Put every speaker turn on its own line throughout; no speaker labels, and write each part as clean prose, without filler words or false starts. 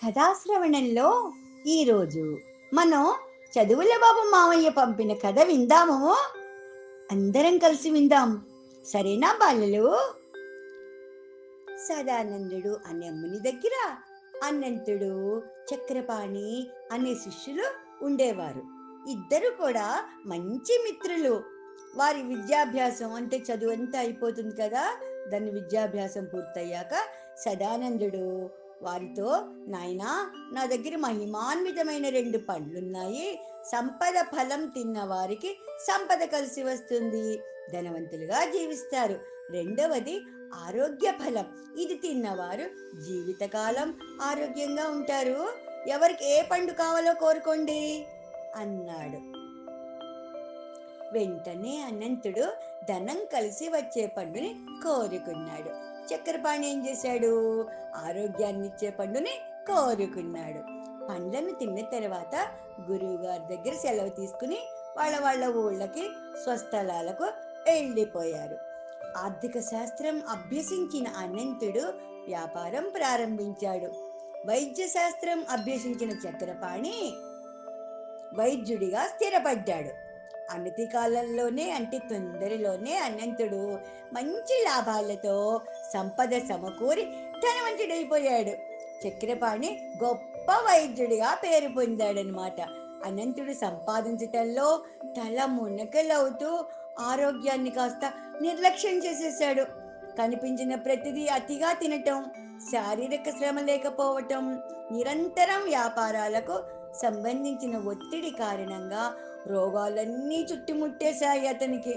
కథాశ్రవణంలో ఈరోజు మనం చదువుల బాబు మామయ్య పంపిన కథ విందాము. అందరం కలిసి విందాం, సరేనా బాలలు? సదానందుడు అనే ముని దగ్గర అనంతుడు, చక్రపాణి అనే శిష్యులు ఉండేవారు. ఇద్దరు కూడా మంచి మిత్రులు. వారి విద్యాభ్యాసం అంటే చదువు అంతా అయిపోతుంది కదా, దాని విద్యాభ్యాసం పూర్తయ్యాక సదానందుడు వారితో, నాయనా, నా దగ్గర మహిమాన్వితమైన 2 పండ్లున్నాయి. సంపద ఫలం తిన్న వారికి సంపద కలిసి వస్తుంది, ధనవంతులుగా జీవిస్తారు. రెండవది ఆరోగ్య ఫలం. ఇది తిన్నవారు జీవితకాలం ఆరోగ్యంగా ఉంటారు. ఎవరికి ఏ పండు కావాలో కోరుకోండి అన్నాడు. వెంటనే అనంతుడు ధనం కలిసి వచ్చే పండుని కోరుకున్నాడు. చక్రపాణి ఏం చేశాడు? ఆరోగ్యాన్ని ఇచ్చే పండుని కోరుకున్నాడు. పండ్లను తిన్న తర్వాత గురువు గారి దగ్గర సెలవు తీసుకుని వాళ్ళ ఊళ్ళకి స్వస్థలాలకు వెళ్ళిపోయారు. ఆర్థిక శాస్త్రం అభ్యసించిన అనంతుడు వ్యాపారం ప్రారంభించాడు. వైద్య శాస్త్రం అభ్యసించిన చక్రపాణి వైద్యుడిగా స్థిరపడ్డాడు. అనతి కాలంలోనే, అంటే తొందరలోనే అనంతుడు మంచి లాభాలతో సంపద సమకూరి ధనవంతుడైపోయాడు. చక్రపాణి గొప్ప వైద్యుడిగా పేరు పొందాడనమాట. అనంతుడు సంపాదించటంలో తల మునకలవుతూ ఆరోగ్యాన్ని కాస్త నిర్లక్ష్యం చేసేశాడు. కనిపించిన ప్రతిదీ అతిగా తినటం, శారీరక శ్రమ లేకపోవటం, నిరంతరం వ్యాపారాలకు సంబంధించిన ఒత్తిడి కారణంగా రోగాలన్నీ చుట్టుముట్టేశాయి అతనికి.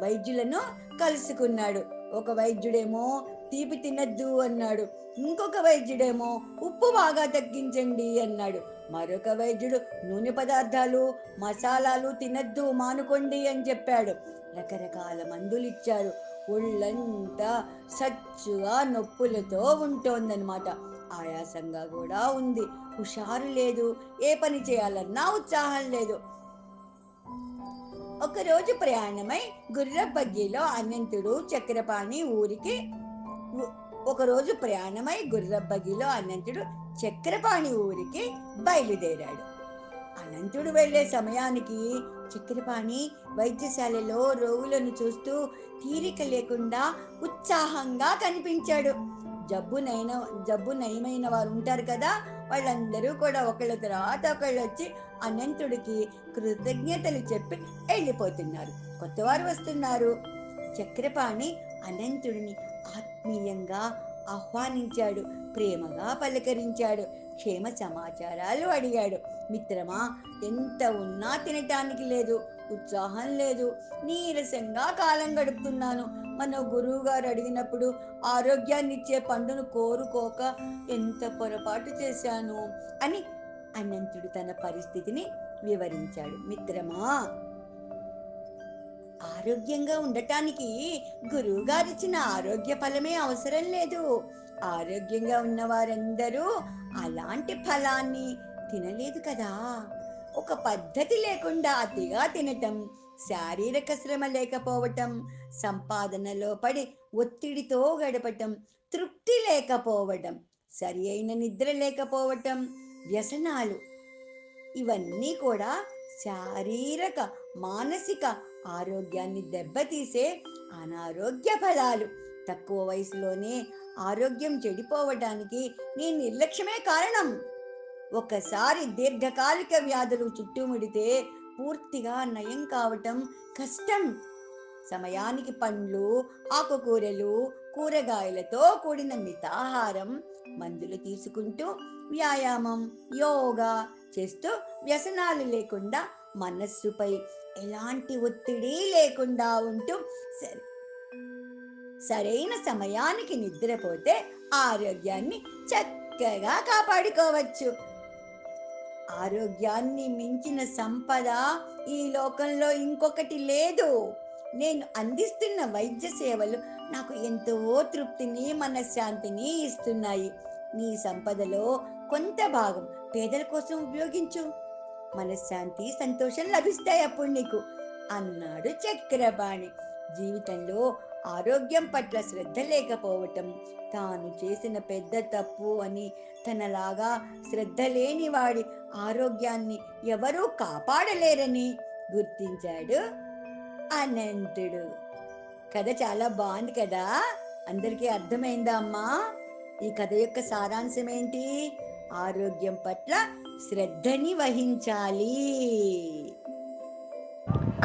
వైద్యులను కలుసుకున్నాడు. ఒక వైద్యుడేమో తీపి తినద్దు అన్నాడు, ఇంకొక వైద్యుడేమో ఉప్పు బాగా తగ్గించండి అన్నాడు, మరొక వైద్యుడు నూనె పదార్థాలు మసాలాలు తినద్దు, మానుకోండి అని చెప్పాడు. రకరకాల మందులు ఇచ్చారు. ఒళ్ళంతా సచ్చుగా నొప్పులతో ఉంటోందనమాట. ఆయాసంగా కూడా ఉంది. హుషారు లేదు, ఏ పని చేయాలన్నా ఉత్సాహం లేదు. ఒకరోజు ప్రయాణమై గుర్రబగ్గీలో అనంతుడు చక్రపాణి ఊరికి బయలుదేరాడు. అనంతుడు వెళ్లే సమయానికి చక్రపాణి వైద్యశాలలో రోగులను చూస్తూ తీరిక లేకుండా ఉత్సాహంగా కనిపించాడు. జబ్బు నయమైన వారు ఉంటారు కదా, వాళ్ళందరూ కూడా ఒకళ్ళ తర్వాత ఒకళ్ళు వచ్చి అనంతుడికి కృతజ్ఞతలు చెప్పి వెళ్ళిపోతున్నారు. కొత్తవారు వస్తున్నారు. చక్రపాణి అనంతుడిని ఆత్మీయంగా ఆహ్వానించాడు, ప్రేమగా పలకరించాడు, క్షేమ సమాచారాలు అడిగాడు. మిత్రమా, ఎంత ఉన్నా తినటానికి లేదు, ఉత్సాహం లేదు, నీరసంగా కాలం గడుపుతున్నాను. మన గురువు గారు అడిగినప్పుడు ఆరోగ్యాన్ని ఇచ్చే పండును కోరుకోక ఎంత పొరపాటు చేశాను అని అనంతుడు తన పరిస్థితిని వివరించాడు. మిత్రమా, ఆరోగ్యంగా ఉండటానికి గురువు గారిచ్చిన ఆరోగ్య ఫలమే అవసరం లేదు. ఆరోగ్యంగా ఉన్న వారందరూ అలాంటి ఫలాన్ని తినలేదు కదా. ఒక పద్ధతి లేకుండా అతిగా తినటం, శారీరక శ్రమ లేకపోవటం, సంపాదనలో పడి ఒత్తిడితో గడపటం, తృప్తి లేకపోవటం, సరి అయిన నిద్ర లేకపోవటం, వ్యసనాలు, ఇవన్నీ కూడా శారీరక మానసిక ఆరోగ్యాన్ని దెబ్బతీసే అనారోగ్య ఫలాలు. తక్కువ వయసులోనే ఆరోగ్యం చెడిపోవడానికి నీ నిర్లక్ష్యమే కారణం. ఒకసారి దీర్ఘకాలిక వ్యాధులు చుట్టుముడితే పూర్తిగా నయం కావటం కష్టం. సమయానికి పండ్లు, ఆకుకూరలు, కూరగాయలతో కూడిన మితాహారం, మందులు తీసుకుంటూ వ్యాయామం, యోగా చేస్తూ వ్యసనాలు లేకుండా మనస్సుపై ఎలాంటి ఒత్తిడి లేకుండా ఉంటూ సరైన సమయానికి నిద్రపోతే ఆరోగ్యాన్ని చక్కగా కాపాడుకోవచ్చు. ఆరోగ్యాన్ని మించిన సంపద ఈ లోకంలో ఇంకొకటి లేదు. నేను అందిస్తున్న వైద్య సేవలు నాకు ఎంతో తృప్తిని, మనశ్శాంతిని ఇస్తున్నాయి. నీ సంపదలో కొంత భాగం పేదల కోసం ఉపయోగించు, మనశ్శాంతి, సంతోషం లభిస్తాయి అప్పుడు నీకు అన్నాడు చక్రపాణి. జీవితంలో ఆరోగ్యం పట్ల శ్రద్ధ లేకపోవటం తాను చేసిన పెద్ద తప్పు అని, తనలాగా శ్రద్ధ లేని వాడి ఆరోగ్యాన్ని ఎవరూ కాపాడలేరని గుర్తించాడు అనంతుడు. కథ చాలా బాగుంది కదా, అందరికీ అర్థమైందా అమ్మా? ఈ కథ యొక్క సారాంశం ఏంటి? ఆరోగ్యం పట్ల శ్రద్ధని వహించాలి.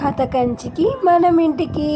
కథ కంచికి మనం ఇంటికి.